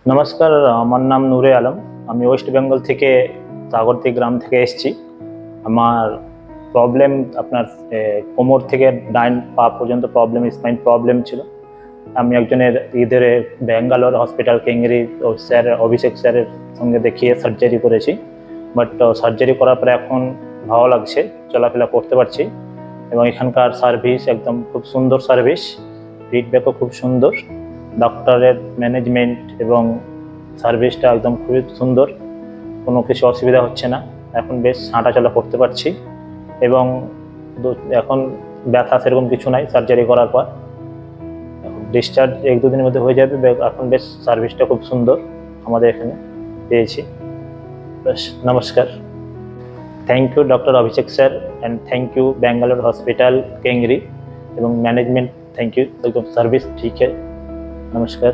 নমস্কার, আমার নাম নূরে আলম। আমি ওয়েস্ট বেঙ্গল থেকে সাগরদি গ্রাম থেকে এসেছি। আমার প্রবলেম আপনার কোমর থেকে ডাইন পা পর্যন্ত প্রবলেম, স্পাইন প্রবলেম ছিল। আমি একজনের ব্যাঙ্গালোর হসপিটাল কেঙ্গেরি স্যার অভিষেক স্যারের সঙ্গে দেখিয়ে সার্জারি করেছি। বাট সার্জারি করার পরে এখন ভালো লাগছে, চলাফেরা করতে পারছি। এবং এখানকার সার্ভিস একদম খুব সুন্দর সার্ভিস, ফিডব্যাকও খুব সুন্দর। ডক্টরের ম্যানেজমেন্ট এবং সার্ভিসটা একদম খুবই সুন্দর, কোনো কিছু অসুবিধা হচ্ছে না। এখন বেশ হাঁটাচলা করতে পারছি এবং এখন ব্যথা সেরকম কিছু নাই। সার্জারি করার পর ডিসচার্জ 1-2 দিনের মধ্যে হয়ে যাবে। এখন বেশ সার্ভিসটা খুব সুন্দর আমাদের এখানে পেয়েছি। বেশ, নমস্কার। Thank you doctor Abhishek sir and thank you Bangalore hospital Kengeri এবং ম্যানেজমেন্ট। থ্যাংক ইউ, একদম সার্ভিস ঠিক है। नमस्कार।